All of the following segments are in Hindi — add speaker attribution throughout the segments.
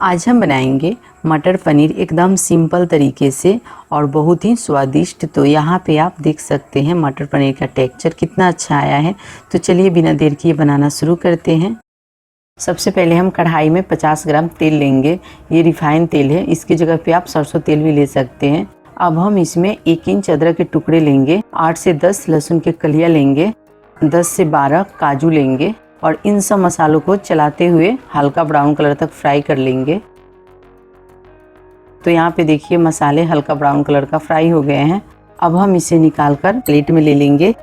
Speaker 1: आज हम बनाएंगे मटर पनीर एकदम सिंपल तरीके से और बहुत ही स्वादिष्ट। तो यहाँ पे आप देख सकते हैं मटर पनीर का टेक्सचर कितना अच्छा आया है। तो चलिए बिना देर किए बनाना शुरू करते हैं। सबसे पहले हम कढ़ाई में 50 ग्राम तेल लेंगे। ये रिफाइंड तेल है, इसकी जगह पे आप सरसों तेल भी ले सकते हैं। अब हम इसमें 1 इंच अदरक के टुकड़े लेंगे, 8 से 10 लहसुन के कलियाँ लेंगे, 10 से 12 काजू लेंगे और इन सब मसालों को चलाते हुए हल्का ब्राउन कलर तक फ्राई कर लेंगे। तो यहाँ पे देखिए मसाले हल्का ब्राउन कलर का फ्राई हो गए हैं। अब हम इसे निकालकर प्लेट में ले लेंगे।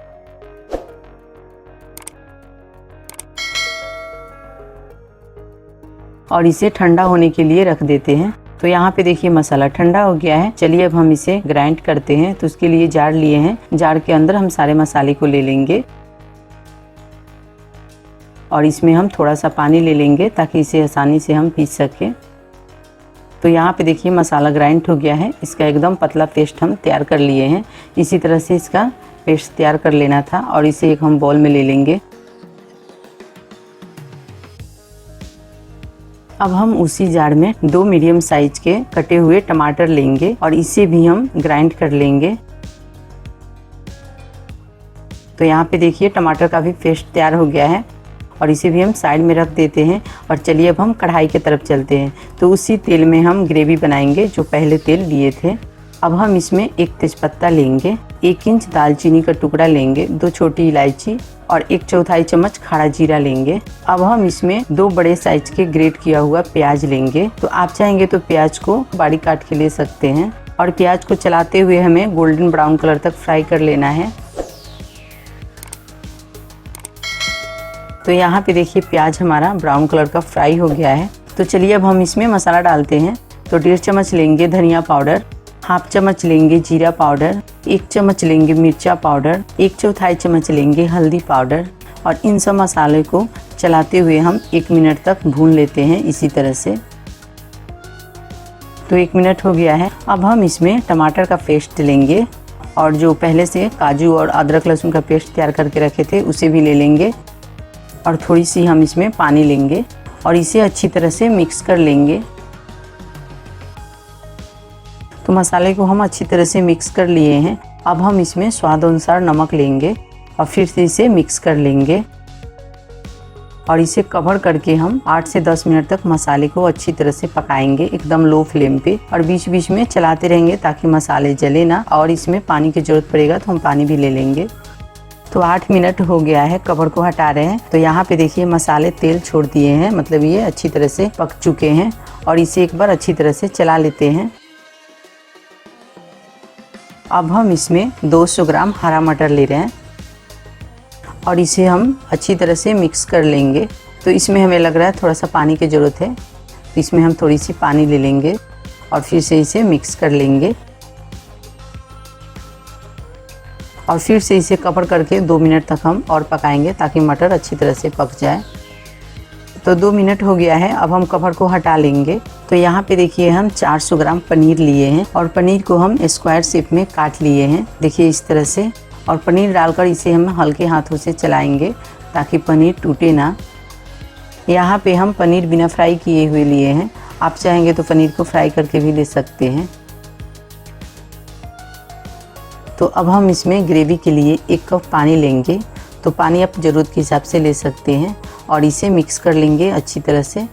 Speaker 1: और इसे ठंडा होने के लिए रख देते हैं। तो यहाँ पे देखिए मसाला ठंडा हो गया है। चलिए अब हम इसे ग्राइंड करते हैं। तो उसके लिए जार लिए हैं, जार के अंदर हम सारे मसाले को ले लेंगे और इसमें हम थोड़ा सा पानी ले लेंगे ताकि इसे आसानी से हम पीस सकें। तो यहाँ पे देखिए मसाला ग्राइंड हो गया है। इसका एकदम पतला पेस्ट हम तैयार कर लिए हैं। इसी तरह से इसका पेस्ट तैयार कर लेना था और इसे एक हम बाउल में ले लेंगे। अब हम उसी जार में 2 मीडियम साइज के कटे हुए टमाटर लेंगे और इसे भी हम ग्राइंड कर लेंगे। तो यहाँ पे देखिए टमाटर का भी पेस्ट तैयार हो गया है और इसे भी हम साइड में रख देते हैं। और चलिए अब हम कढ़ाई की तरफ चलते हैं। तो उसी तेल में हम ग्रेवी बनाएंगे जो पहले तेल लिए थे। अब हम इसमें 1 तेजपत्ता लेंगे, 1 इंच दालचीनी का टुकड़ा लेंगे, 2 छोटी इलायची और 1/4 चम्मच खड़ा जीरा लेंगे। अब हम इसमें 2 बड़े साइज के ग्रेट किया हुआ प्याज लेंगे। तो आप चाहेंगे तो प्याज को बारीक काट के ले सकते हैं। और प्याज को चलाते हुए हमें गोल्डन ब्राउन कलर तक फ्राई कर लेना है। तो यहाँ पे देखिए प्याज हमारा ब्राउन कलर का फ्राई हो गया है। तो चलिए अब हम इसमें मसाला डालते हैं। तो 1.5 चम्मच लेंगे धनिया पाउडर, 1/2 चम्मच लेंगे जीरा पाउडर, 1 चम्मच लेंगे मिर्चा पाउडर, 1/4 चम्मच लेंगे हल्दी पाउडर और इन सब मसाले को चलाते हुए हम 1 मिनट तक भून लेते हैं इसी तरह से। तो 1 मिनट हो गया है। अब हम इसमें टमाटर का पेस्ट लेंगे और जो पहले से काजू और अदरक लहसुन का पेस्ट तैयार करके रखे थे उसे भी ले लेंगे और थोड़ी सी हम इसमें पानी लेंगे और इसे अच्छी तरह से मिक्स कर लेंगे। तो मसाले को हम अच्छी तरह से मिक्स कर लिए हैं। अब हम इसमें स्वाद अनुसार नमक लेंगे और फिर से इसे मिक्स कर लेंगे और इसे कवर करके हम 8 से 10 मिनट तक मसाले को अच्छी तरह से पकाएंगे एकदम लो फ्लेम पे। और बीच बीच में चलाते रहेंगे ताकि मसाले जले ना। और इसमें पानी की जरूरत पड़ेगा तो हम पानी भी ले लेंगे। तो 8 मिनट हो गया है, कवर को हटा रहे हैं। तो यहाँ पे देखिए मसाले तेल छोड़ दिए हैं, मतलब ये अच्छी तरह से पक चुके हैं। और इसे एक बार अच्छी तरह से चला लेते हैं। अब हम इसमें 200 ग्राम हरा मटर ले रहे हैं और इसे हम अच्छी तरह से मिक्स कर लेंगे। तो इसमें हमें लग रहा है थोड़ा सा पानी की ज़रूरत है, तो इसमें हम थोड़ी सी पानी ले लेंगे और फिर से इसे मिक्स कर लेंगे और फिर से इसे कवर करके 2 मिनट तक हम और पकाएंगे ताकि मटर अच्छी तरह से पक जाए। तो 2 मिनट हो गया है। अब हम कवर को हटा लेंगे। तो यहाँ पे देखिए हम 400 ग्राम पनीर लिए हैं और पनीर को हम स्क्वायर शेप में काट लिए हैं, देखिए इस तरह से। और पनीर डालकर इसे हम हल्के हाथों से चलाएंगे ताकि पनीर टूटे ना। यहाँ पे हम पनीर बिना फ्राई किए हुए लिए हैं, आप चाहेंगे तो पनीर को फ्राई करके भी ले सकते हैं। तो अब हम इसमें ग्रेवी के लिए 1 कप पानी लेंगे। तो पानी आप ज़रूरत के हिसाब से ले सकते हैं और इसे मिक्स कर लेंगे अच्छी तरह से।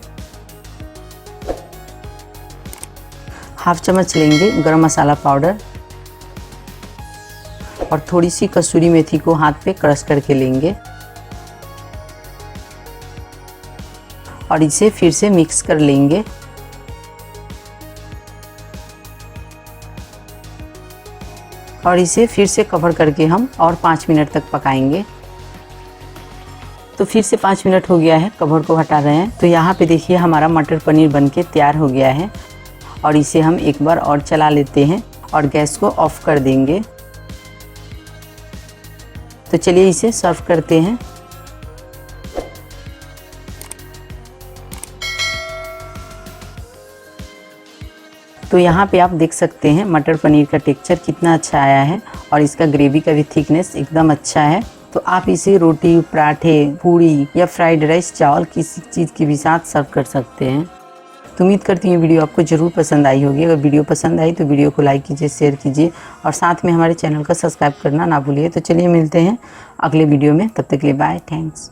Speaker 1: 1/2 चम्मच लेंगे गरम मसाला पाउडर और थोड़ी सी कसूरी मेथी को हाथ पे क्रश करके लेंगे और इसे फिर से मिक्स कर लेंगे। और इसे फिर से कवर करके हम और 5 मिनट तक पकाएंगे। तो फिर से 5 मिनट हो गया है, कवर को हटा रहे हैं। तो यहाँ पे देखिए हमारा मटर पनीर बनके तैयार हो गया है और इसे हम एक बार और चला लेते हैं और गैस को ऑफ कर देंगे। तो चलिए इसे सर्व करते हैं। तो यहाँ पे आप देख सकते हैं मटर पनीर का टेक्सचर कितना अच्छा आया है और इसका ग्रेवी का भी थिकनेस एकदम अच्छा है। तो आप इसे रोटी, पराठे, पूड़ी या फ्राइड राइस, चावल किसी चीज़ के भी साथ सर्व कर सकते हैं। तो उम्मीद करती हूँ वीडियो आपको ज़रूर पसंद आई होगी। अगर वीडियो पसंद आई तो वीडियो को लाइक कीजिए, शेयर कीजिए और साथ में हमारे चैनल का सब्सक्राइब करना ना भूलिए। तो चलिए मिलते हैं अगले वीडियो में, तब तक के लिए बाय, थैंक्स।